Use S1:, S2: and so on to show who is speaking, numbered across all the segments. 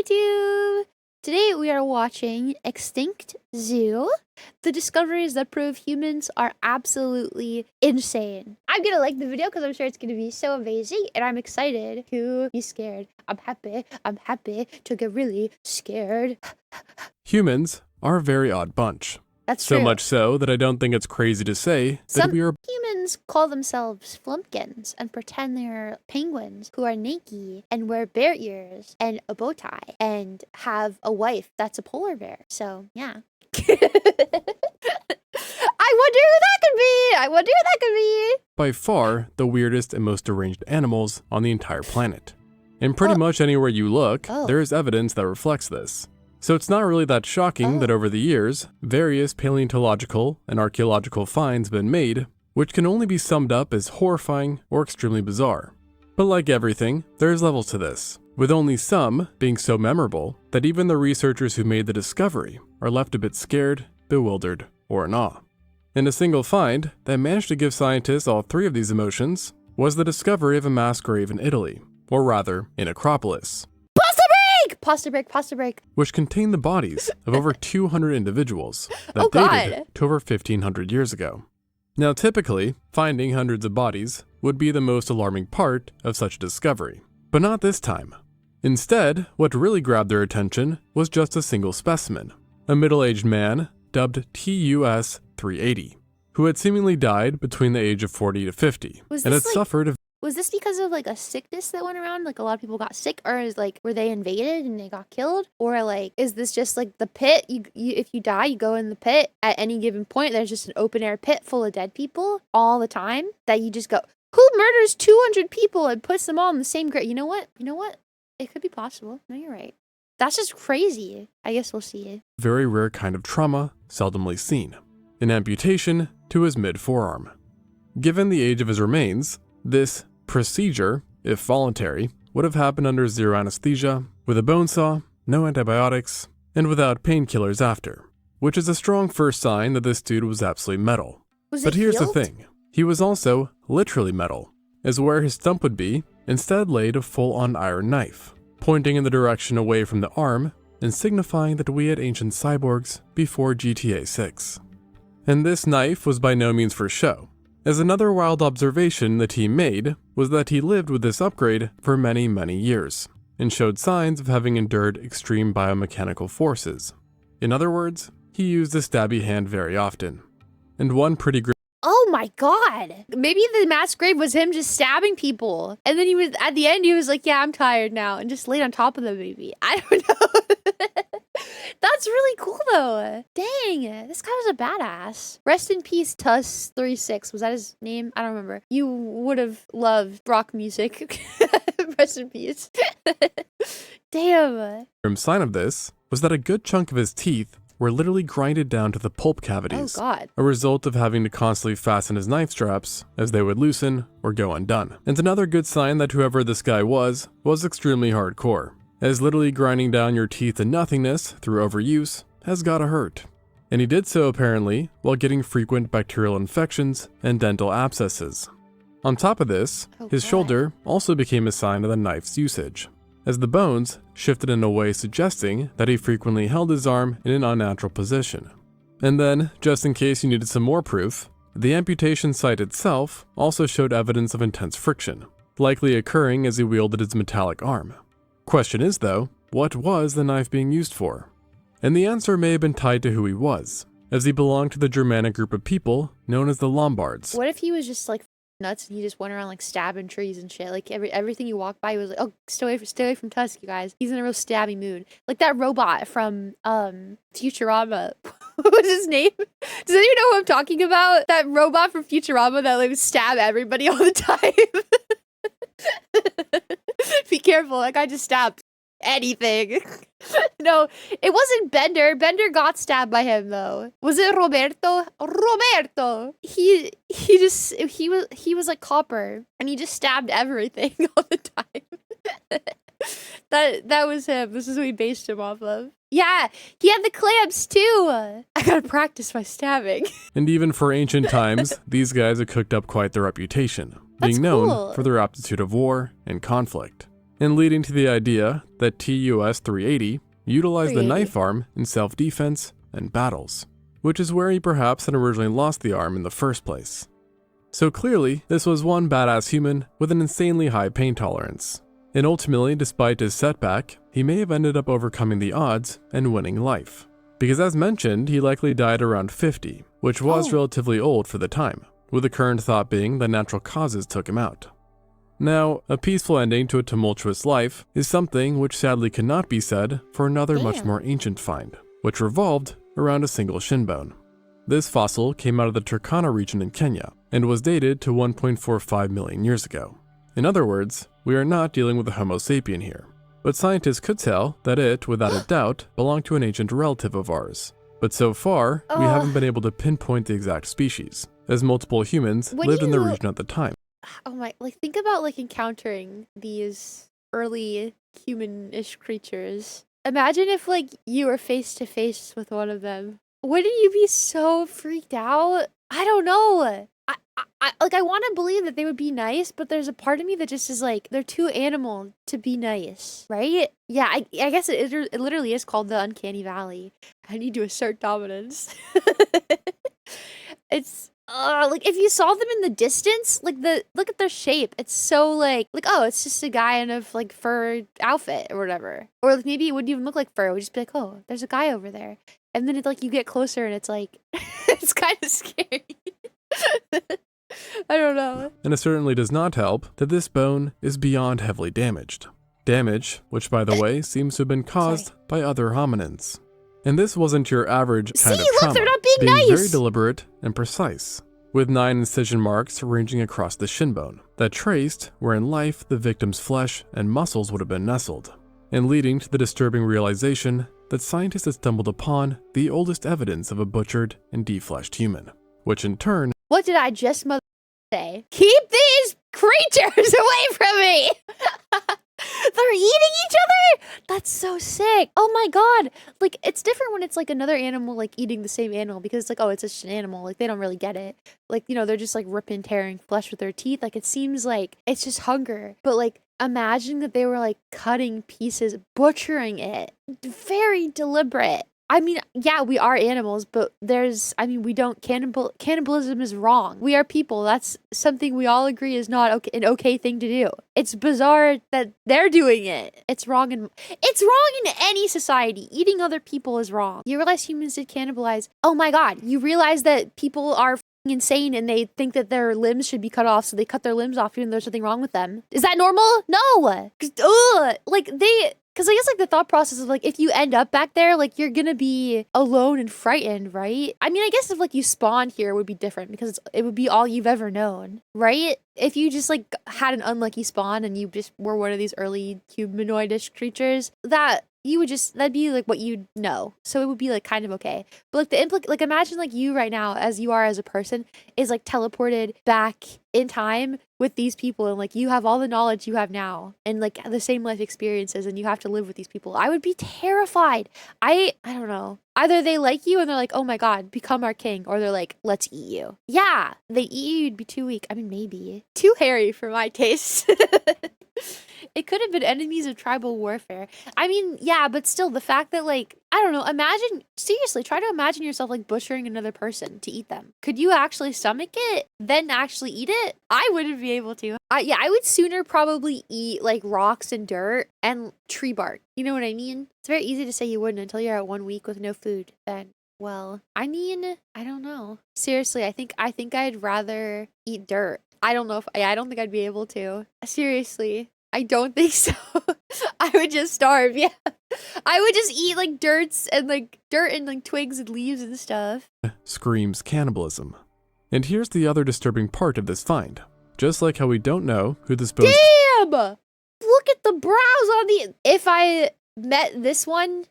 S1: Hi YouTube! Today we are watching ExtinctZoo, the discoveries that prove humans are absolutely insane. I'm gonna like the video because I'm sure it's gonna be so amazing and I'm excited to be scared. I'm happy to get really scared.
S2: Humans are a very odd bunch.
S1: That's true.
S2: So much so that I don't think it's crazy to say that we are.
S1: Humans call themselves flumpkins and pretend they're penguins who are naked and wear bear ears and a bow tie and have a wife that's a polar bear. So, yeah. I wonder who that could be.
S2: By far the weirdest and most deranged animals on the entire planet. And pretty much anywhere you look, there is evidence that reflects this. So it's not really that shocking that over the years, various paleontological and archaeological finds have been made, which can only be summed up as horrifying or extremely bizarre. But like everything, there's levels to this, with only some being so memorable that even the researchers who made the discovery are left a bit scared, bewildered, or in awe. And a single find that managed to give scientists all three of these emotions was the discovery of a mass grave in Italy, or rather, in Acropolis.
S1: Pasta break.
S2: Which contained the bodies of over 200 individuals that dated to over 1,500 years ago. Now typically, finding hundreds of bodies would be the most alarming part of such a discovery, but not this time. Instead, what really grabbed their attention was just a single specimen, a middle-aged man dubbed TUS 380, who had seemingly died between the age of 40 to 50 and had suffered a.
S1: Was this because of like a sickness that went around? Like a lot of people got sick, or is like were they invaded and they got killed, or like is this just like the pit? You if you die, you go in the pit at any given point. There's just an open air pit full of dead people all the time that you just go. Who murders 200 people and puts them all in the same grave? You know what? It could be possible. No, you're right. That's just crazy. I guess we'll see.
S2: Very rare kind of trauma, seldomly seen. An amputation to his mid-forearm. Given the age of his remains, this procedure, if voluntary, would have happened under zero anesthesia, with a bone saw, no antibiotics, and without painkillers after, which is a strong first sign that this dude was absolutely metal. But here's the thing, he was also literally metal, as where his stump would be, instead laid a full-on iron knife, pointing in the direction away from the arm and signifying that we had ancient cyborgs before GTA 6. And this knife was by no means for show, as another wild observation the team made was that he lived with this upgrade for many, many years, and showed signs of having endured extreme biomechanical forces. In other words, he used a stabby hand very often. And one pretty great.
S1: Oh my god! Maybe the mass grave was him just stabbing people, and then he was at the end. He was like, "Yeah, I'm tired now," and just laid on top of the baby. I don't know. That's really cool though. Dang, this guy was a badass. Rest in peace, Tuss36. Was that his name? I don't remember. You would have loved rock music. Rest in peace. Damn.
S2: Sign of this was that a good chunk of his teeth were literally grinded down to the pulp cavities.
S1: Oh god.
S2: A result of having to constantly fasten his knife straps as they would loosen or go undone. And another good sign that whoever this guy was extremely hardcore, as literally grinding down your teeth to nothingness through overuse has gotta hurt. And he did so apparently while getting frequent bacterial infections and dental abscesses. On top of this, his shoulder also became a sign of the knife's usage, as the bones shifted in a way suggesting that he frequently held his arm in an unnatural position. And then, just in case you needed some more proof, the amputation site itself also showed evidence of intense friction, likely occurring as he wielded his metallic arm. Question is though, what was the knife being used for? And the answer may have been tied to who he was, as he belonged to the Germanic group of people known as the Lombards.
S1: What if he was just like nuts and he just went around like stabbing trees and shit? Like everything you walk by, he was like, "Oh, stay away from Tusk, you guys. He's in a real stabby mood." Like that robot from Futurama. What was his name? Does anyone know who I'm talking about? That robot from Futurama that like would stab everybody all the time. Be careful, that guy just stabbed anything. No, it wasn't Bender. Bender got stabbed by him though. Was it Roberto? Roberto. He was like copper and he just stabbed everything all the time. That was him. This is what we based him off of. Yeah, he had the clamps too. I gotta practice my stabbing.
S2: And even for ancient times, these guys had cooked up quite their reputation, being known for their aptitude of war and conflict. and leading to the idea that TUS-380 utilized the
S1: 380.
S2: knife arm in self-defense and battles, which is where he perhaps had originally lost the arm in the first place. So clearly, this was one badass human with an insanely high pain tolerance. And ultimately, despite his setback, he may have ended up overcoming the odds and winning life. Because as mentioned, he likely died around 50, which was relatively old for the time, with the current thought being that natural causes took him out. Now, a peaceful ending to a tumultuous life is something which sadly cannot be said for another much more ancient find, which revolved around a single shin bone. This fossil came out of the Turkana region in Kenya and was dated to 1.45 million years ago. In other words, we are not dealing with a Homo sapien here, but scientists could tell that it, without a doubt, belonged to an ancient relative of ours. But so far, we haven't been able to pinpoint the exact species, as multiple humans lived in the region at the time.
S1: Oh my, like think about like encountering these early human-ish creatures. Imagine if like you were face to face with one of them. Wouldn't you be so freaked out? I don't know. I want to believe that they would be nice, but there's a part of me that just is like, they're too animal to be nice, right? Yeah, I guess it literally is called the Uncanny Valley. I need to assert dominance. It's like if you saw them in the distance, like look at their shape. It's so like oh, it's just a guy in a like fur outfit or whatever. Or like maybe it wouldn't even look like fur. It would just be like, oh, there's a guy over there. And then it's like you get closer and it's like it's kind of scary. I don't know.
S2: And it certainly does not help that this bone is beyond heavily damaged. Damage, which by the way, seems to have been caused by other hominins. And this wasn't your average kind of trauma,
S1: they're not being nice.
S2: very deliberate and precise, with 9 incision marks ranging across the shin bone that traced where in life the victim's flesh and muscles would have been nestled, and leading to the disturbing realization that scientists had stumbled upon the oldest evidence of a butchered and defleshed human, which in turn...
S1: What did I just say? Keep these creatures away from me! They're eating each other? That's so sick. Oh my god. Like, it's different when it's like another animal like eating the same animal because it's like, oh, it's just an animal. Like, they don't really get it. Like, you know, they're just like ripping, tearing flesh with their teeth. Like, it seems like it's just hunger. But like, imagine that they were like cutting pieces, butchering it. Very deliberate. I mean, yeah, we are animals, but we don't, cannibalism is wrong. We are people. That's something we all agree is not an okay thing to do. It's bizarre that they're doing it. It's wrong in any society. Eating other people is wrong. You realize humans did cannibalize. Oh my god, you realize that people are insane and they think that their limbs should be cut off, so they cut their limbs off even though there's something wrong with them. Is that normal? No. Because I guess, like, the thought process of, like, if you end up back there, like, you're gonna be alone and frightened, right? I mean, I guess if, like, you spawned here, it would be different because it would be all you've ever known, right? If you just, like, had an unlucky spawn and you just were one of these early humanoid-ish creatures, that'd be, like, what you'd know. So it would be, like, kind of okay. But, like, imagine, like, you right now, as you are as a person, is, like, teleported back in time with these people, and like you have all the knowledge you have now and like the same life experiences, and you have to live with these people. I would be terrified. I don't know. Either they like you and they're like, oh my god, become our king, or they're like, let's eat you. Yeah, they eat you, you'd be too weak. I mean, maybe too hairy for my taste. It could have been enemies of tribal warfare. I mean, yeah, but still, the fact that, like, I don't know, seriously, try to imagine yourself, like, butchering another person to eat them. Could you actually stomach it, then actually eat it? I wouldn't be able to. Yeah, I would sooner probably eat, like, rocks and dirt and tree bark. You know what I mean? It's very easy to say you wouldn't until you're at 1 week with no food. Then, well, I mean, I don't know. Seriously, I think I'd rather eat dirt. I don't think I'd be able to. Seriously. I don't think so. I would just starve, yeah. I would just eat like dirt and like twigs and leaves and stuff.
S2: Screams cannibalism. And here's the other disturbing part of this find. Just like how we don't know who this bone's—
S1: Damn! Look at the brows on the— If I met this one,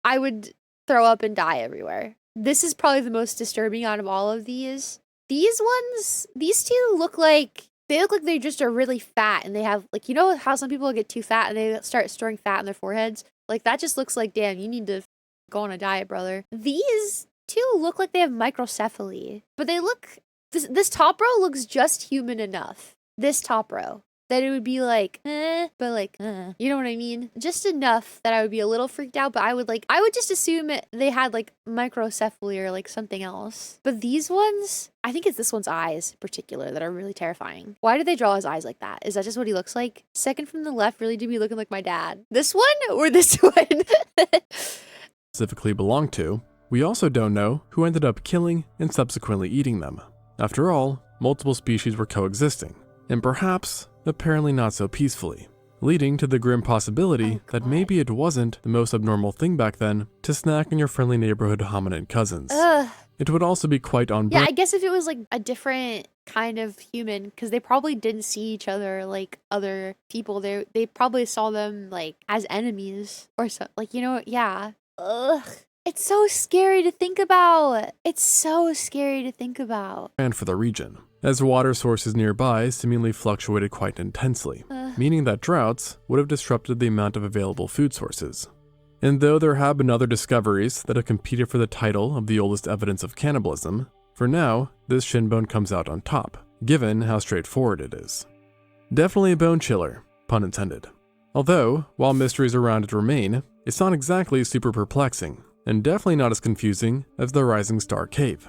S1: I would throw up and die everywhere. This is probably the most disturbing out of all of these. These two look like they just are really fat, and they have, like, you know how some people get too fat and they start storing fat in their foreheads? Like, that just looks like, damn, you need to go on a diet, brother. These two look like they have microcephaly, but they look— this top row looks just human enough. This top row. that it would be like, but like, you know what I mean? Just enough that I would be a little freaked out, but I would just assume they had like microcephaly or like something else. But these ones, I think it's this one's eyes in particular that are really terrifying. Why did they draw his eyes like that? Is that just what he looks like? Second from the left really do be looking like my dad. This one or this one?
S2: Specifically belong to, we also don't know who ended up killing and subsequently eating them. After all, multiple species were coexisting, and perhaps, apparently not so peacefully, leading to the grim possibility that maybe it wasn't the most abnormal thing back then to snack on your friendly neighborhood hominid cousins. It would also be quite on brand.
S1: Yeah, I guess if it was like a different kind of human, because they probably didn't see each other like other people. They probably saw them like as enemies or so. Like, you know, yeah. Ugh. It's so scary to think about. It's so scary to think about.
S2: And for the region, as water sources nearby seemingly fluctuated quite intensely, meaning that droughts would have disrupted the amount of available food sources. And though there have been other discoveries that have competed for the title of the oldest evidence of cannibalism, for now, this shin bone comes out on top, given how straightforward it is. Definitely a bone chiller, pun intended. Although, while mysteries around it remain, it's not exactly super perplexing, and definitely not as confusing as the Rising Star Cave.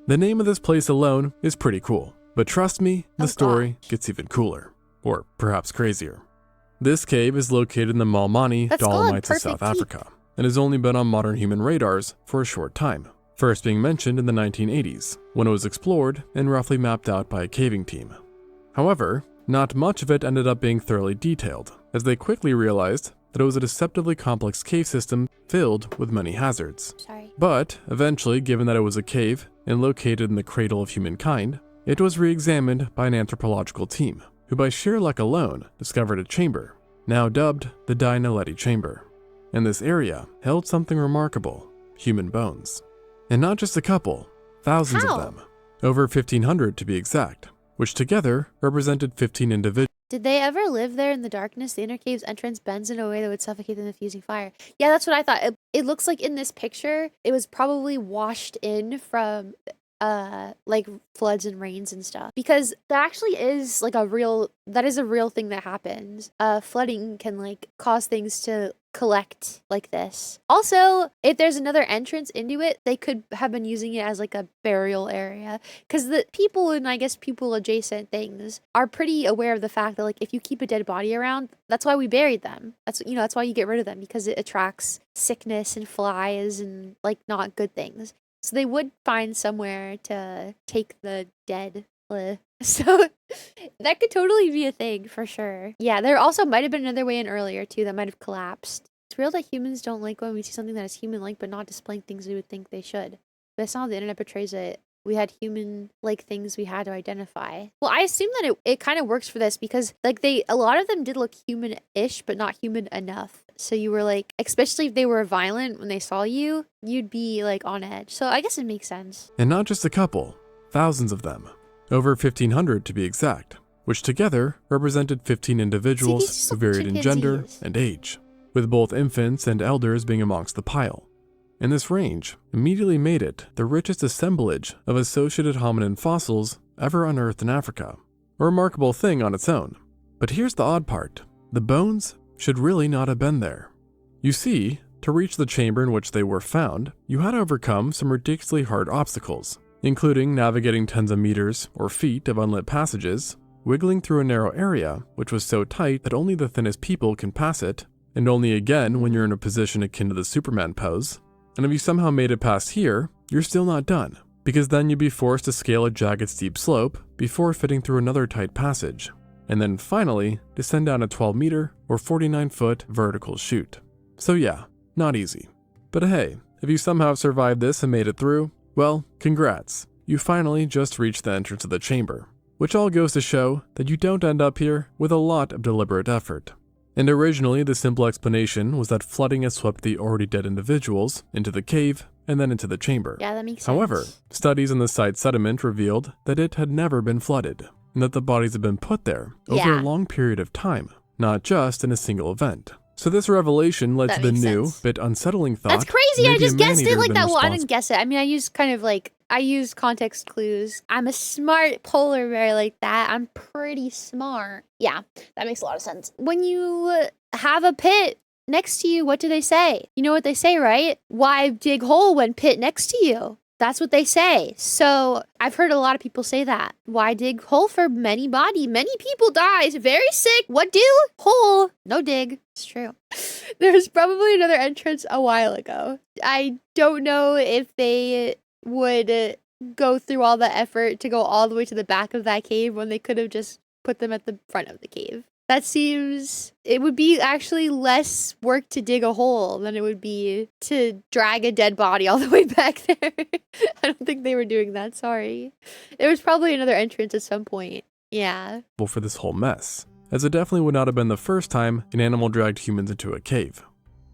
S2: The name of this place alone is pretty cool, but trust me, the story gets even cooler, or perhaps crazier. This cave is located in the Malmani Dolomites of South Africa, and has only been on modern human radars for a short time, first being mentioned in the 1980s, when it was explored and roughly mapped out by a caving team. However, not much of it ended up being thoroughly detailed, as they quickly realized that it was a deceptively complex cave system filled with many hazards. But eventually, given that it was a cave and located in the cradle of humankind, it was re-examined by an anthropological team, who by sheer luck alone discovered a chamber, now dubbed the Neolithic chamber. And this area held something remarkable: human bones. And not just a couple, thousands of them, over 1,500 to be exact, which together represented 15 individuals.
S1: Did they ever live there in the darkness? The inner cave's entrance bends in a way that would suffocate them if using fire. Yeah, that's what I thought. It looks like in this picture, it was probably washed in from like floods and rains and stuff, because that actually is like a real thing that happens. Flooding can like cause things to collect like this. Also, if there's another entrance into it, they could have been using it as like a burial area, because the people, and I guess people adjacent things, are pretty aware of the fact that like if you keep a dead body around, that's why we buried them. That's why you get rid of them, because it attracts sickness and flies and like not good things. So they would find somewhere to take the dead. So that could totally be a thing for sure. Yeah, there also might have been another way in earlier too that might have collapsed. It's real that humans don't like when we see something that is human-like but not displaying things we would think they should. But it's not how the internet portrays it. We had human-like things we had to identify. Well, I assume that it kind of works for this, because like a lot of them did look human-ish but not human enough. So you were like, especially if they were violent when they saw you, you'd be like on edge. So I guess it makes sense.
S2: And not just a couple, thousands of them. Over 1,500 to be exact, which together represented 15 individuals who varied in gender and age, with both infants and elders being amongst the pile. And this range immediately made it the richest assemblage of associated hominin fossils ever unearthed in Africa. A remarkable thing on its own. But here's the odd part. The bones should really not have been there. You see, to reach the chamber in which they were found, you had to overcome some ridiculously hard obstacles, including navigating tens of meters or feet of unlit passages, wiggling through a narrow area which was so tight that only the thinnest people can pass it, and only again when you're in a position akin to the Superman pose. And if you somehow made it past here, you're still not done, because then you'd be forced to scale a jagged steep slope before fitting through another tight passage, and then finally descend down a 12-meter or 49-foot vertical chute. So yeah, not easy. But hey, if you somehow survived this and made it through, well, congrats. You finally just reached the entrance of the chamber, which all goes to show that you don't end up here with a lot of deliberate effort. And originally, the simple explanation was that flooding had swept the already dead individuals into the cave and then into the chamber.
S1: Yeah, that makes sense.
S2: However, studies on the site's sediment revealed that it had never been flooded, and that the bodies had been put there over a long period of time, not just in a single event. So this revelation led to the new, bit unsettling thought.
S1: That's crazy, I just guessed it like that. Well, I didn't guess it. I mean, I used kind of like I use context clues. I'm a smart polar bear like that. I'm pretty smart. Yeah, that makes a lot of sense. When you have a pit next to you, what do they say? You know what they say, right? Why dig hole when pit next to you? That's what they say. So I've heard a lot of people say that. Why dig hole for many body? Many people dies. Very sick. What do? Hole. No dig. It's true. There was probably another entrance a while ago. I don't know if they would go through all the effort to go all the way to the back of that cave when they could have just put them at the front of the cave. That seems, it would be actually less work to dig a hole than it would be to drag a dead body all the way back there. I don't think they were doing that, sorry. There was probably another entrance at some point. Yeah.
S2: For this whole mess, as it definitely would not have been the first time an animal dragged humans into a cave.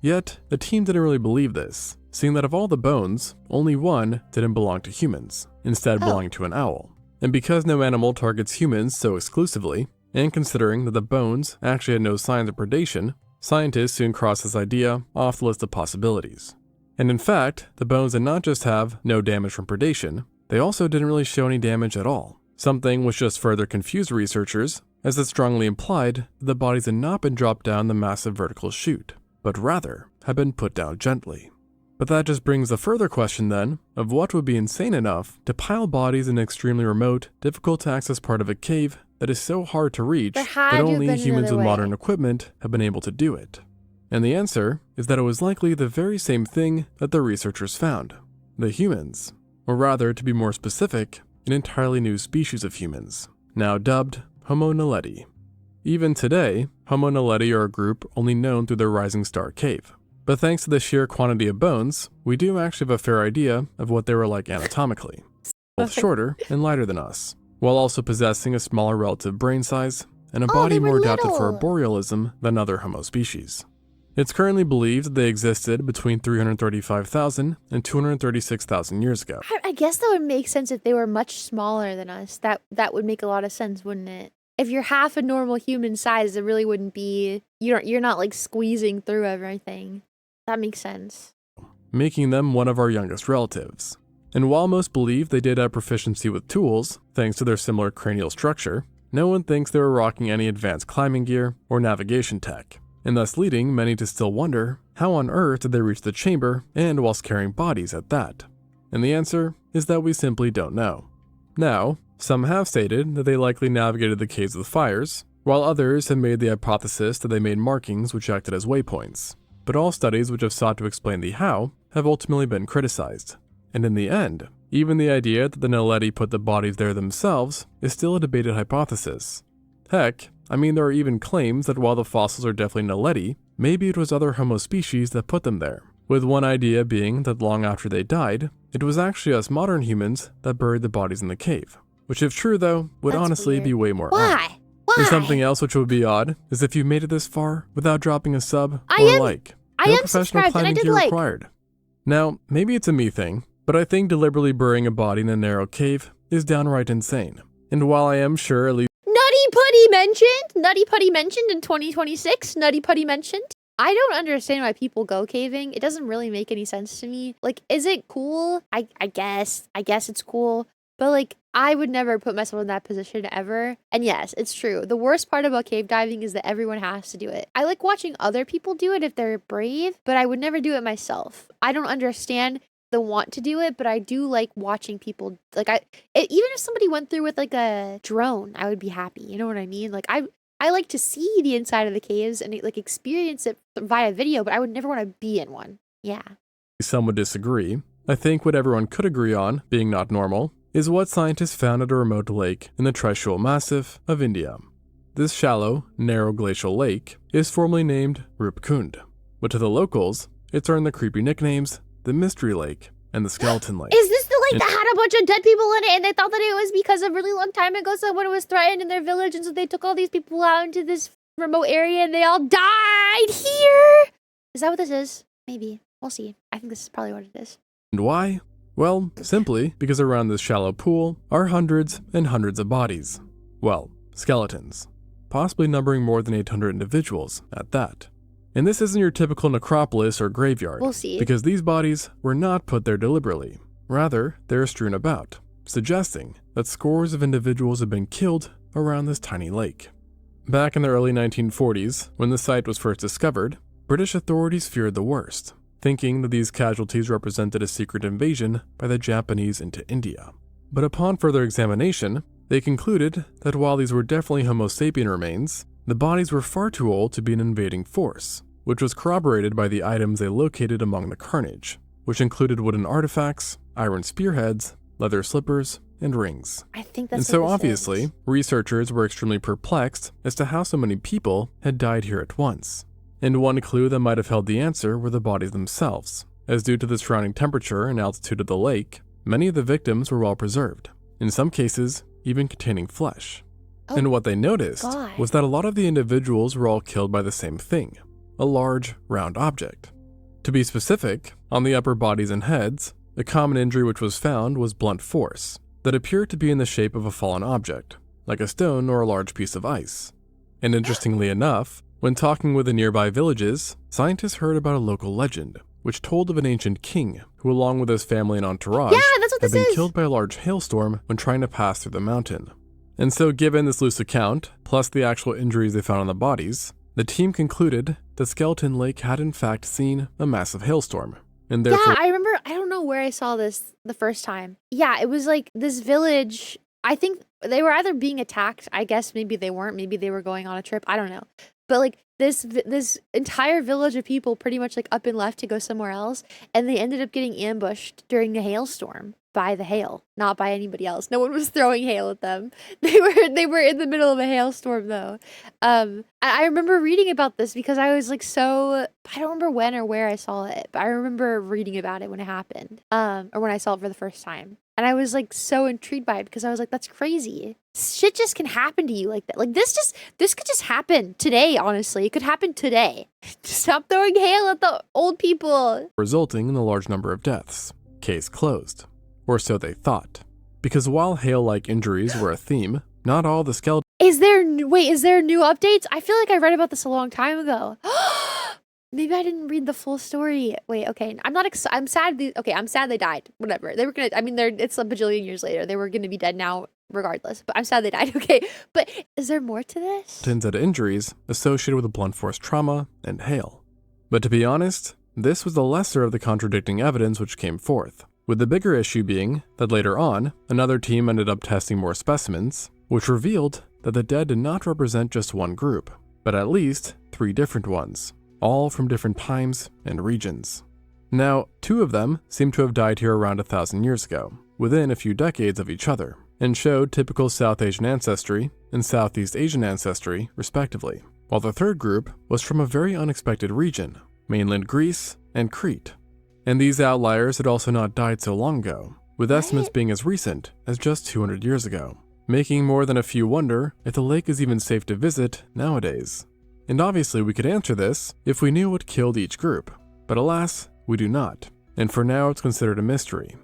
S2: Yet, the team didn't really believe this, seeing that of all the bones, only one didn't belong to humans, instead belonging to an owl. And because no animal targets humans so exclusively, and considering that the bones actually had no signs of predation, scientists soon crossed this idea off the list of possibilities. And in fact, the bones did not just have no damage from predation, they also didn't really show any damage at all. Something which just further confused researchers, as it strongly implied that the bodies had not been dropped down the massive vertical chute, but rather had been put down gently. But that just brings the further question then, of what would be insane enough to pile bodies in an extremely remote, difficult to access part of a cave that is so hard to reach that only humans with modern equipment have been able to do it. And the answer is that it was likely the very same thing that the researchers found. The humans, or rather to be more specific, an entirely new species of humans, now dubbed Homo naledi. Even today, Homo naledi are a group only known through their Rising Star Cave. But thanks to the sheer quantity of bones, we do actually have a fair idea of what they were like anatomically. Both shorter and lighter than us, while also possessing a smaller relative brain size and a body more adapted for arborealism than other Homo species. It's currently believed that they existed between 335,000 and 236,000 years ago.
S1: I guess that would make sense if they were much smaller than us. That would make a lot of sense, wouldn't it? If you're half a normal human size, it really wouldn't be, you're not like squeezing through everything. That makes sense.
S2: Making them one of our youngest relatives. And while most believe they did have proficiency with tools, thanks to their similar cranial structure, no one thinks they were rocking any advanced climbing gear or navigation tech, and thus leading many to still wonder how on earth did they reach the chamber and whilst carrying bodies at that. And the answer is that we simply don't know. Now, some have stated that they likely navigated the caves with fires, while others have made the hypothesis that they made markings which acted as waypoints. But all studies which have sought to explain the how have ultimately been criticized. And in the end, even the idea that the Naledi put the bodies there themselves is still a debated hypothesis. Heck, I mean there are even claims that while the fossils are definitely Naledi, maybe it was other Homo species that put them there, with one idea being that long after they died, it was actually us modern humans that buried the bodies in the cave. Which if true though, would honestly be way more odd. And something else which would be odd is if you made it this far without dropping a sub or a like. No professional climbing gear required. Now, maybe it's a me thing, but I think deliberately burying a body in a narrow cave is downright insane. And while I am sure at least
S1: Nutty Putty mentioned in 2026, Nutty Putty mentioned. I don't understand why people go caving. It doesn't really make any sense to me. Like, is it cool? I guess it's cool. But like, I would never put myself in that position ever. And yes, it's true. The worst part about cave diving is that everyone has to do it. I like watching other people do it if they're brave, but I would never do it myself. I don't understand the want to do it, but I do like watching people. Like even if somebody went through with like a drone, I would be happy. You know what I mean? Like I like to see the inside of the caves and like experience it via video, but I would never want to be in one. Yeah.
S2: Some would disagree. I think what everyone could agree on, being not normal, is what scientists found at a remote lake in the Trishul Massif of India. This shallow, narrow glacial lake is formally named Rupkund, but to the locals, it's earned the creepy nicknames the Mystery Lake and the Skeleton Lake.
S1: Is this the lake that had a bunch of dead people in it and they thought that it was because a really long time ago someone was threatened in their village and so they took all these people out into this remote area and they all died here? Is that what this is? Maybe. We'll see. I think this is probably what it is.
S2: And why? Well, simply because around this shallow pool are hundreds and hundreds of bodies. Well, skeletons. Possibly numbering more than 800 individuals at that. And this isn't your typical necropolis or graveyard.
S1: We'll see.
S2: Because these bodies were not put there deliberately. Rather, they are strewn about, suggesting that scores of individuals have been killed around this tiny lake. Back in the early 1940s, when the site was first discovered, British authorities feared the worst, thinking that these casualties represented a secret invasion by the Japanese into India. But upon further examination, they concluded that while these were definitely Homo sapien remains, the bodies were far too old to be an invading force, which was corroborated by the items they located among the carnage, which included wooden artifacts, iron spearheads, leather slippers, and rings.
S1: I think that's
S2: And so obviously, researchers were extremely perplexed as to how so many people had died here at once. And one clue that might have held the answer were the bodies themselves, as due to the surrounding temperature and altitude of the lake, many of the victims were well preserved, in some cases even containing flesh.
S1: Oh,
S2: and what they noticed
S1: God.
S2: was that a lot of the individuals were all killed by the same thing, a large, round object. To be specific, on the upper bodies and heads, a common injury which was found was blunt force, that appeared to be in the shape of a fallen object, like a stone or a large piece of ice. And interestingly enough, when talking with the nearby villages, scientists heard about a local legend, which told of an ancient king who, along with his family and entourage,
S1: that's what
S2: had
S1: this
S2: been
S1: is.
S2: killed by a large hailstorm when trying to pass through the mountain. And so given this loose account, plus the actual injuries they found on the bodies, the team concluded that Skeleton Lake had in fact seen a massive hailstorm, and therefore
S1: Yeah, I remember, I don't know where I saw this the first time. Yeah, it was like this village, I think they were either being attacked, I guess maybe they weren't, maybe they were going on a trip, I don't know. But like this entire village of people pretty much like up and left to go somewhere else, and they ended up getting ambushed during a hailstorm by the hail, not by anybody else. No one was throwing hail at them. They were in the middle of a hailstorm though. I remember reading about this because I was like I don't remember when or where I saw it, but I remember reading about it when it happened, or when I saw it for the first time. And I was like so intrigued by it because I was like, that's crazy. Shit just can happen to you like that. Like this could just happen today, honestly. It could happen today. Stop throwing hail at the old people.
S2: resulting in a large number of deaths. Case closed. Or so they thought. Because while hail-like injuries were a theme, not all the skeletons
S1: Is there new updates? I feel like I read about this a long time ago. Maybe I didn't read the full story. Wait, okay. I'm sad. I'm sad they died. Whatever. They were gonna, I mean, it's a bajillion years later. They were gonna be dead now regardless. But I'm sad they died. Okay. But is there more to this?
S2: had injuries associated with blunt force trauma and hail. But to be honest, this was the lesser of the contradicting evidence which came forth, with the bigger issue being that later on, another team ended up testing more specimens, which revealed that the dead did not represent just one group, but at least 3 different ones, all from different times and regions. Now, 2 of them seem to have died here around 1,000 years ago, within a few decades of each other, and showed typical South Asian ancestry and Southeast Asian ancestry, respectively, while the 3rd group was from a very unexpected region, mainland Greece and Crete. And these outliers had also not died so long ago, with estimates being as recent as just 200 years ago, making more than a few wonder if the lake is even safe to visit nowadays. And obviously we could answer this if we knew what killed each group, but alas, we do not, and for now it's considered a mystery.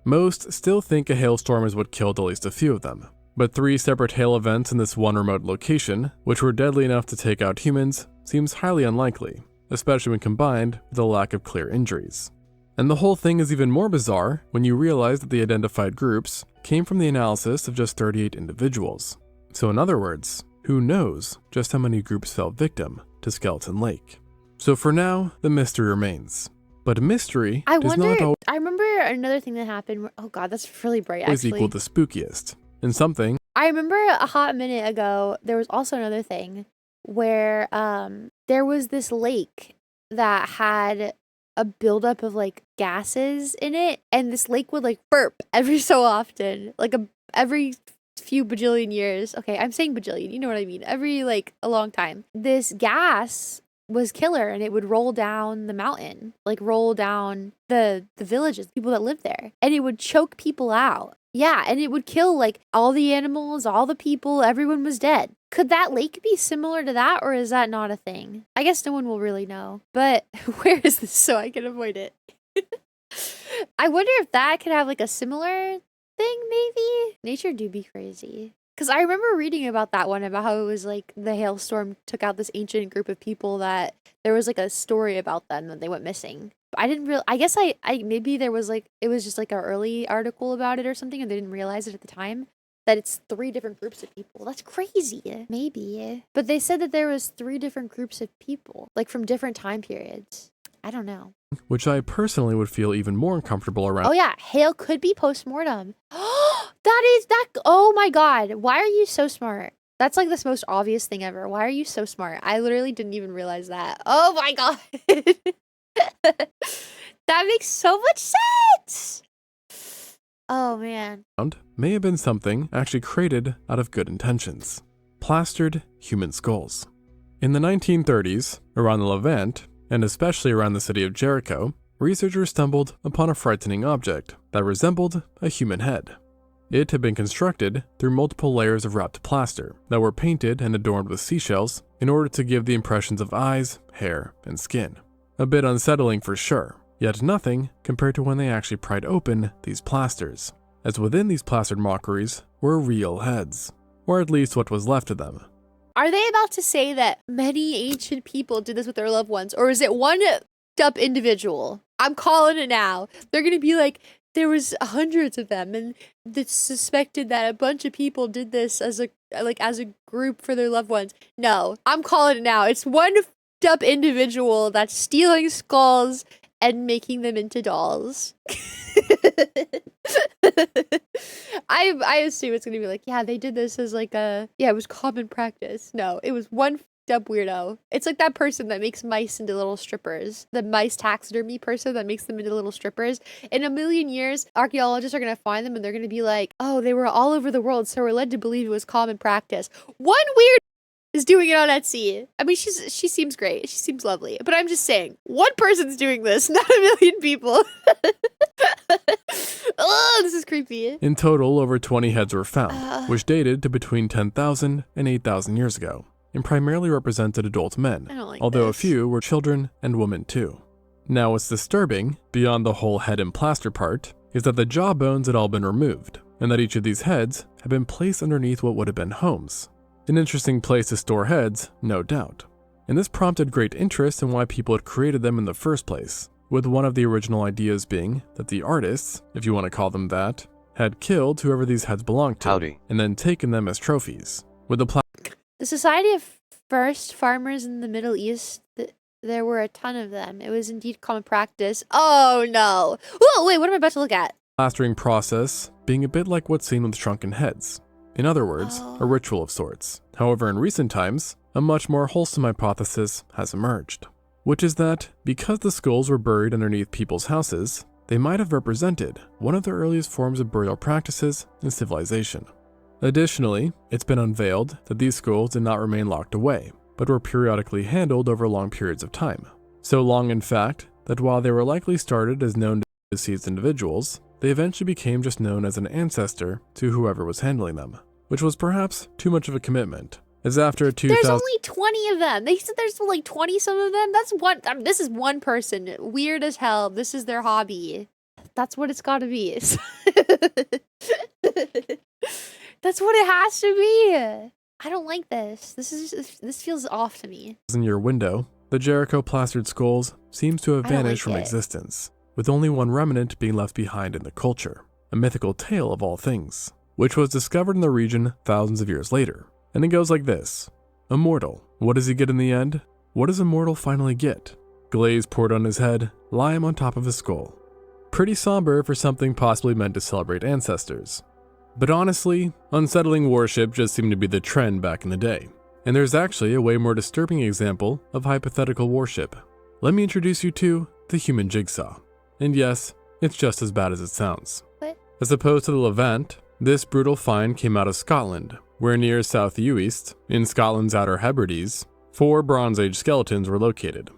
S2: Most still think a hailstorm is what killed at least a few of them, but 3 separate hail events in this one remote location, which were deadly enough to take out humans, seems highly unlikely, especially when combined with a lack of clear injuries. And the whole thing is even more bizarre when you realize that the identified groups came from the analysis of just 38 individuals. So in other words, who knows just how many groups fell victim to Skeleton Lake? So for now, the mystery remains. But mystery does not always
S1: I remember another thing that happened. Oh God, that's really bright actually.
S2: equal the spookiest. And something
S1: I remember a hot minute ago, there was also another thing where there was this lake that had a buildup of like gases in it, and this lake would like burp every so often, like every few bajillion years. Okay, I'm saying bajillion, you know what I mean. Every like a long time. This gas was killer, and it would roll down the mountain, like roll down the villages, people that lived there, and it would choke people out. Yeah, and it would kill like all the animals, all the people, everyone was dead. Could that lake be similar to that, or is that not a thing? I guess no one will really know. But where is this so I can avoid it? I wonder if that could have like a similar thing, maybe? Nature do be crazy. Because I remember reading about that one, about how it was like the hailstorm took out this ancient group of people that there was like a story about them that they went missing. But I didn't real. I guess I maybe there was like it was just like an early article about it or something, and they didn't realize it at the time that it's 3 different groups of people. That's crazy. Maybe, but they said that there was 3 different groups of people, like from different time periods. I don't know.
S2: Which I personally would feel even more uncomfortable around.
S1: Oh yeah, hail could be post-mortem. Oh my god, why are you so smart? That's like the most obvious thing ever. Why are you so smart? I literally didn't even realize that. Oh my god. That makes so much sense. Oh man.
S2: May have been something actually created out of good intentions. Plastered human skulls. In the 1930s, around the Levant, and especially around the city of Jericho, researchers stumbled upon a frightening object that resembled a human head. It had been constructed through multiple layers of wrapped plaster that were painted and adorned with seashells in order to give the impressions of eyes, hair, and skin. A bit unsettling for sure, yet nothing compared to when they actually pried open these plasters, as within these plastered mockeries were real heads, or at least what was left of them.
S1: Are they about to say that many ancient people did this with their loved ones, or is it one up individual? I'm calling it now. They're gonna be like, there was hundreds of them, and it's suspected that a bunch of people did this as a group for their loved ones. No, I'm calling it now. It's one up individual that's stealing skulls and making them into dolls. I assume it's gonna be like, yeah, they did this as like it was common practice. No, it was one up weirdo. It's like that person that makes mice into little strippers. The mice taxidermy person that makes them into little strippers. In a million years, archaeologists are gonna find them and they're gonna be like, oh, they were all over the world, so we're led to believe it was common practice. One weird is doing it on Etsy. I mean, she seems great. She seems lovely. But I'm just saying, one person's doing this, not a million people. Oh, this is creepy.
S2: In total, over 20 heads were found, which dated to between 10,000 and 8,000 years ago, and primarily represented adult men, although a few were children and women too. Now what's disturbing, beyond the whole head and plaster part, is that the jawbones had all been removed, and that each of these heads had been placed underneath what would have been homes. An interesting place to store heads, no doubt. And this prompted great interest in why people had created them in the first place, with one of the original ideas being that the artists, if you want to call them that, had killed whoever these heads belonged to, and then taken them as trophies. With
S1: the Society of First Farmers in the Middle East, there were a ton of them. It was indeed common practice. Oh no! Whoa, wait, what am I about to look at?
S2: Plastering process being a bit like what's seen with shrunken heads. In other words, a ritual of sorts. However, in recent times, a much more wholesome hypothesis has emerged, which is that because the skulls were buried underneath people's houses, they might have represented one of the earliest forms of burial practices in civilization. Additionally, it's been unveiled that these skulls did not remain locked away, but were periodically handled over long periods of time. So long, in fact, that while they were likely started as known to deceased individuals, they eventually became just known as an ancestor to whoever was handling them, which was perhaps too much of a commitment, as after 2000—
S1: There's only 20 of them. They said there's like 20 some of them. That's one. This is one person. Weird as hell. This is their hobby. That's what it's got to be. That's what it has to be. I don't like this. This feels off to me.
S2: In your window, the Jericho plastered skulls seems to have vanished from existence, with only one remnant being left behind in the culture, a mythical tale of all things, which was discovered in the region thousands of years later. And it goes like this. Immortal. What does he get in the end? What does Immortal finally get? Glaze poured on his head, lime on top of his skull. Pretty somber for something possibly meant to celebrate ancestors. But honestly, unsettling worship just seemed to be the trend back in the day. And there's actually a way more disturbing example of hypothetical worship. Let me introduce you to the human jigsaw. And yes, it's just as bad as it sounds.
S1: What?
S2: As opposed to the Levant, this brutal find came out of Scotland, where near South Uist, in Scotland's Outer Hebrides, 4 Bronze Age skeletons were located.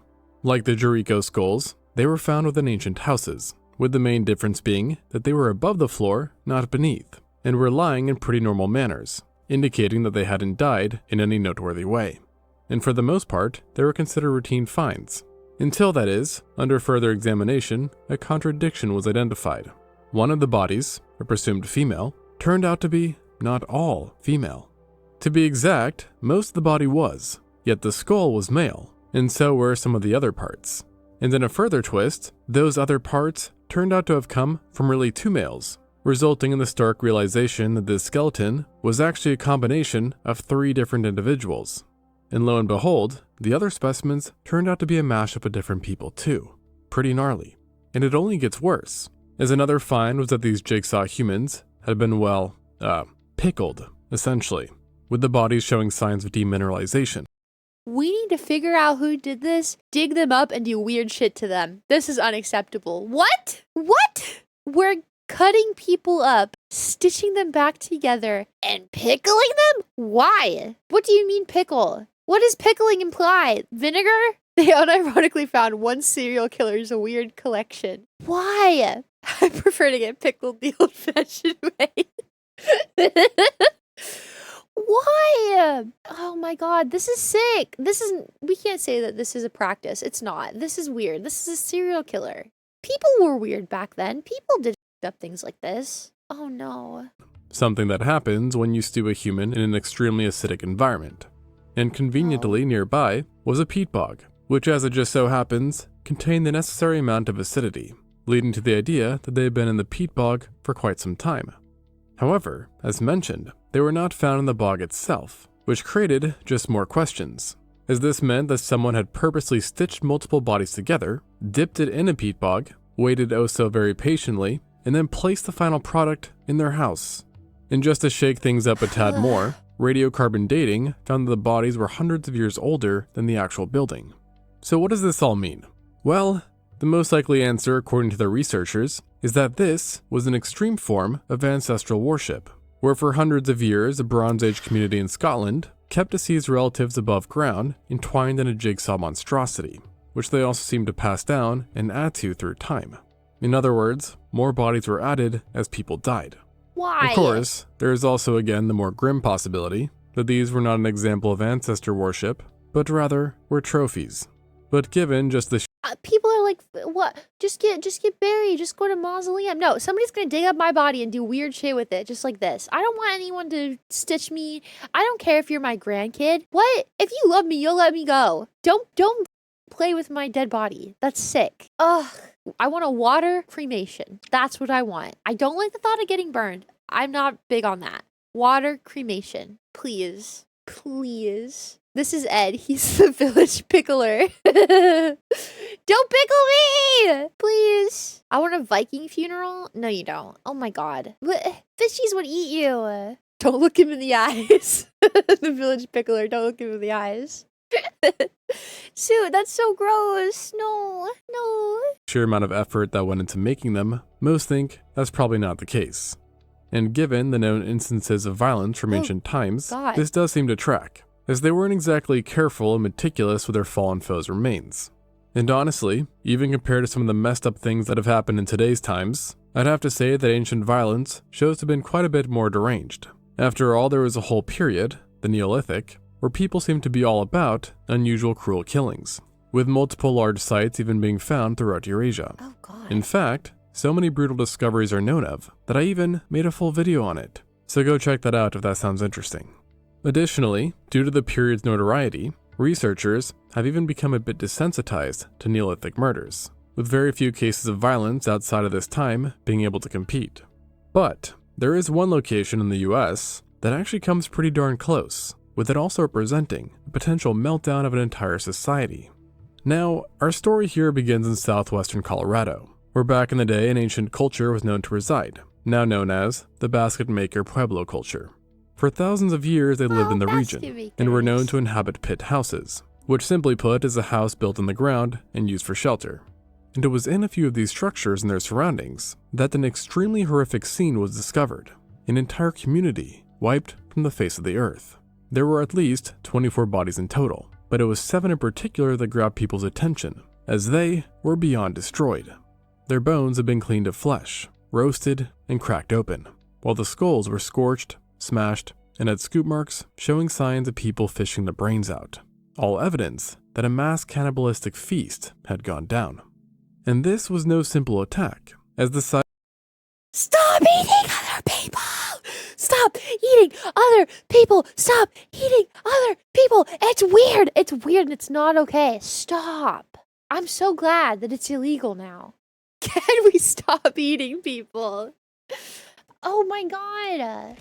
S2: Like the Jericho skulls, they were found within ancient houses, with the main difference being that they were above the floor, not beneath, and were lying in pretty normal manners, indicating that they hadn't died in any noteworthy way. And for the most part, they were considered routine finds. Until, that is, under further examination, a contradiction was identified. One of the bodies, a presumed female, turned out to be not all, female. To be exact, most of the body was, yet the skull was male, and so were some of the other parts. And in a further twist, those other parts turned out to have come from really two males, resulting in the stark realization that this skeleton was actually a combination of 3 different individuals. And lo and behold, the other specimens turned out to be a mashup of different people too. Pretty gnarly. And it only gets worse, as another find was that these jigsaw humans had been, well, pickled, essentially, with the bodies showing signs of demineralization.
S1: We need to figure out who did this, dig them up, and do weird shit to them. This is unacceptable. What? What? We're cutting people up, stitching them back together, and pickling them? Why? What do you mean pickle? What does pickling imply? Vinegar? They unironically found one serial killer's weird collection. Why? I prefer to get pickled the old-fashioned way. Why? Oh my god, this is sick. We can't say that this is a practice. It's not. This is weird. This is a serial killer. People were weird back then. People did up things like this. Oh no.
S2: Something that happens when you stew a human in an extremely acidic environment. And conveniently nearby was a peat bog, which, as it just so happens, contained the necessary amount of acidity, leading to the idea that they had been in the peat bog for quite some time. However, as mentioned, they were not found in the bog itself, which created just more questions, as this meant that someone had purposely stitched multiple bodies together, dipped it in a peat bog, waited oh so very patiently, and then placed the final product in their house. And just to shake things up a tad more, radiocarbon dating found that the bodies were hundreds of years older than the actual building. So what does this all mean? Well, the most likely answer, according to the researchers, is that this was an extreme form of ancestral worship, where for hundreds of years a Bronze Age community in Scotland kept deceased relatives above ground entwined in a jigsaw monstrosity, which they also seemed to pass down and add to through time. In other words, more bodies were added as people died.
S1: Why?
S2: Of course, there is also again the more grim possibility that these were not an example of ancestor worship, but rather were trophies. But given just the
S1: people are like, what? Just get buried. Just go to mausoleum. No, somebody's gonna dig up my body and do weird shit with it, just like this. I don't want anyone to stitch me. I don't care if you're my grandkid. What? If you love me, you'll let me go. Don't play with my dead body. That's sick. Ugh. I want a water cremation. That's what I want. I don't like the thought of getting burned. I'm not big on that. Water cremation. Please. Please. This is Ed. He's the village pickler. Don't pickle me! Please. I want a Viking funeral? No, you don't. Oh my god. Fishies would eat you. Don't look him in the eyes. The village pickler. Don't look him in the eyes. Sue, that's so gross. No.
S2: sheer amount of effort that went into making them, most think that's probably not the case. And given the known instances of violence from ancient times, this does seem to track, as they weren't exactly careful and meticulous with their fallen foes' remains. And honestly, even compared to some of the messed up things that have happened in today's times, I'd have to say that ancient violence shows to have been quite a bit more deranged. After all, there was a whole period, the Neolithic, where people seemed to be all about unusual cruel killings, with multiple large sites even being found throughout Eurasia.
S1: Oh god.
S2: In fact, so many brutal discoveries are known of that I even made a full video on it, so go check that out if that sounds interesting. Additionally, due to the period's notoriety, researchers have even become a bit desensitized to Neolithic murders, with very few cases of violence outside of this time being able to compete. But there is one location in the US that actually comes pretty darn close, with it also representing a potential meltdown of an entire society. Now, our story here begins in southwestern Colorado, where back in the day an ancient culture was known to reside, now known as the basket maker Pueblo culture. For thousands of years they lived in the region, and were known to inhabit pit houses, which simply put is a house built in the ground and used for shelter. And it was in a few of these structures and their surroundings that an extremely horrific scene was discovered, an entire community wiped from the face of the earth. There were at least 24 bodies in total, but it was 7 in particular that grabbed people's attention, as they were beyond destroyed. Their bones had been cleaned of flesh, roasted, and cracked open, while the skulls were scorched, smashed, and had scoop marks showing signs of people fishing the brains out, all evidence that a mass cannibalistic feast had gone down. And this was no simple attack, as the site—
S1: Stop eating other people! Stop eating other people. Stop eating other people. It's weird. It's weird and it's not okay. Stop. I'm so glad that it's illegal now. Can we stop eating people? Oh my god.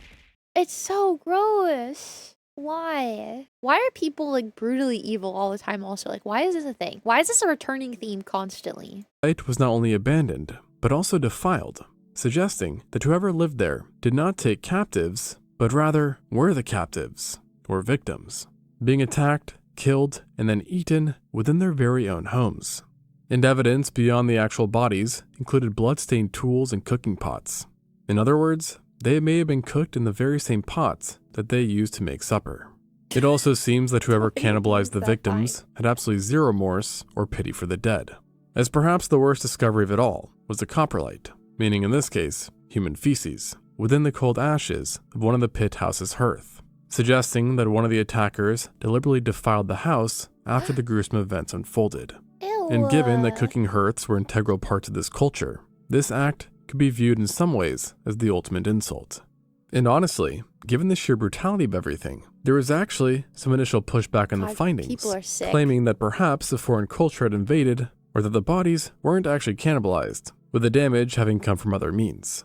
S1: It's so gross. Why? Why are people like brutally evil all the time also? Like, why is this a thing? Why is this a returning theme constantly?
S2: Site was not only abandoned, but also defiled, suggesting that whoever lived there did not take captives, but rather were the captives, or victims, being attacked, killed, and then eaten within their very own homes. And evidence beyond the actual bodies included blood-stained tools and cooking pots. In other words, they may have been cooked in the very same pots that they used to make supper. It also seems that whoever cannibalized the victims had absolutely zero remorse or pity for the dead, as perhaps the worst discovery of it all was the coprolite, meaning in this case, human feces, within the cold ashes of one of the pit house's hearth, suggesting that one of the attackers deliberately defiled the house after the gruesome events unfolded.
S1: Ew.
S2: And given that cooking hearths were integral parts of this culture, this act could be viewed in some ways as the ultimate insult. And honestly, given the sheer brutality of everything, there was actually some initial pushback on the findings,
S1: people are sick.
S2: claiming that perhaps a foreign culture had invaded, or that the bodies weren't actually cannibalized, with the damage having come from other means.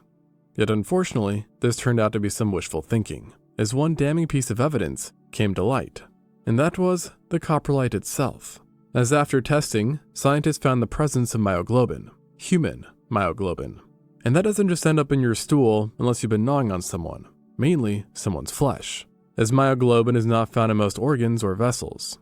S2: Yet unfortunately, this turned out to be some wishful thinking, as one damning piece of evidence came to light, and that was the coprolite itself. As after testing, scientists found the presence of myoglobin, human myoglobin. And that doesn't just end up in your stool unless you've been gnawing on someone, mainly someone's flesh, as myoglobin is not found in most organs or vessels.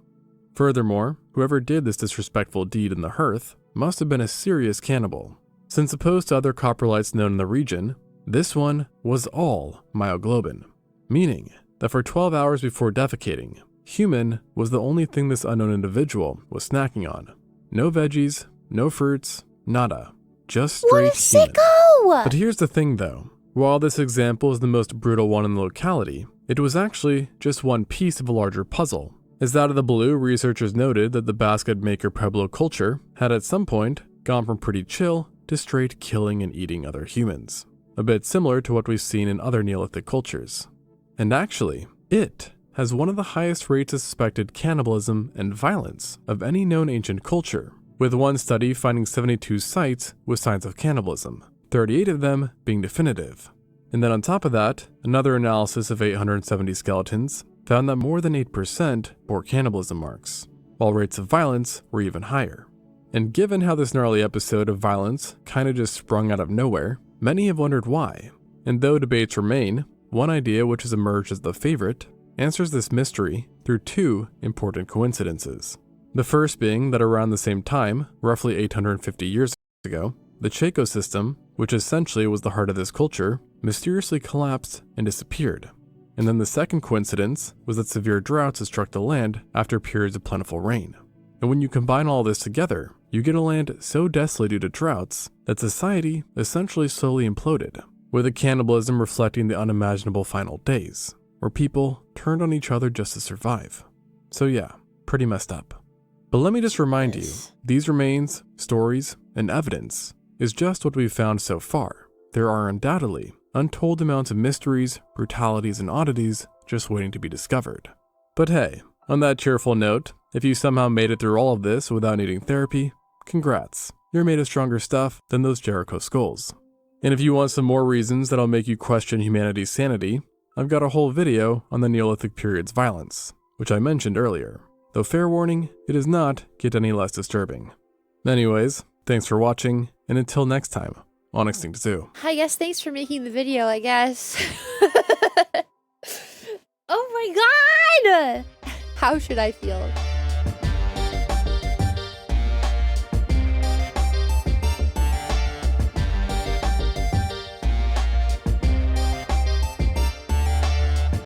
S2: Furthermore, whoever did this disrespectful deed in the hearth must have been a serious cannibal, since opposed to other coprolites known in the region, this one was all myoglobin, meaning that for 12 hours before defecating, human was the only thing this unknown individual was snacking on. No veggies, no fruits, nada. Just straight
S1: What a
S2: human.
S1: sicko!
S2: But here's the thing though. While this example is the most brutal one in the locality, it was actually just one piece of a larger puzzle. As out of the blue, researchers noted that the basket maker Pueblo culture had at some point gone from pretty chill to straight killing and eating other humans. A bit similar to what we've seen in other Neolithic cultures. And actually, it has one of the highest rates of suspected cannibalism and violence of any known ancient culture, with one study finding 72 sites with signs of cannibalism, 38 of them being definitive. And then on top of that, another analysis of 870 skeletons found that more than 8% bore cannibalism marks, while rates of violence were even higher. And given how this gnarly episode of violence kinda just sprung out of nowhere, many have wondered why. And though debates remain, one idea which has emerged as the favorite answers this mystery through two important coincidences. The first being that around the same time, roughly 850 years ago, the Chaco system, which essentially was the heart of this culture, mysteriously collapsed and disappeared. And then the second coincidence was that severe droughts had struck the land after periods of plentiful rain. And when you combine all this together, you get a land so desolate due to droughts that society essentially slowly imploded, with the cannibalism reflecting the unimaginable final days, where people turned on each other just to survive. So yeah, pretty messed up. But let me just remind you, these remains, stories, and evidence is just what we've found so far. There are undoubtedly untold amounts of mysteries, brutalities, and oddities just waiting to be discovered. But hey, on that cheerful note, if you somehow made it through all of this without needing therapy, congrats. You're made of stronger stuff than those Jericho skulls. And if you want some more reasons that'll make you question humanity's sanity, I've got a whole video on the Neolithic period's violence, which I mentioned earlier. Though fair warning, it does not get any less disturbing. Anyways, thanks for watching, and until next time on ExtinctZoo.
S1: I guess thanks for making the video, I guess. Oh my god! How should I feel?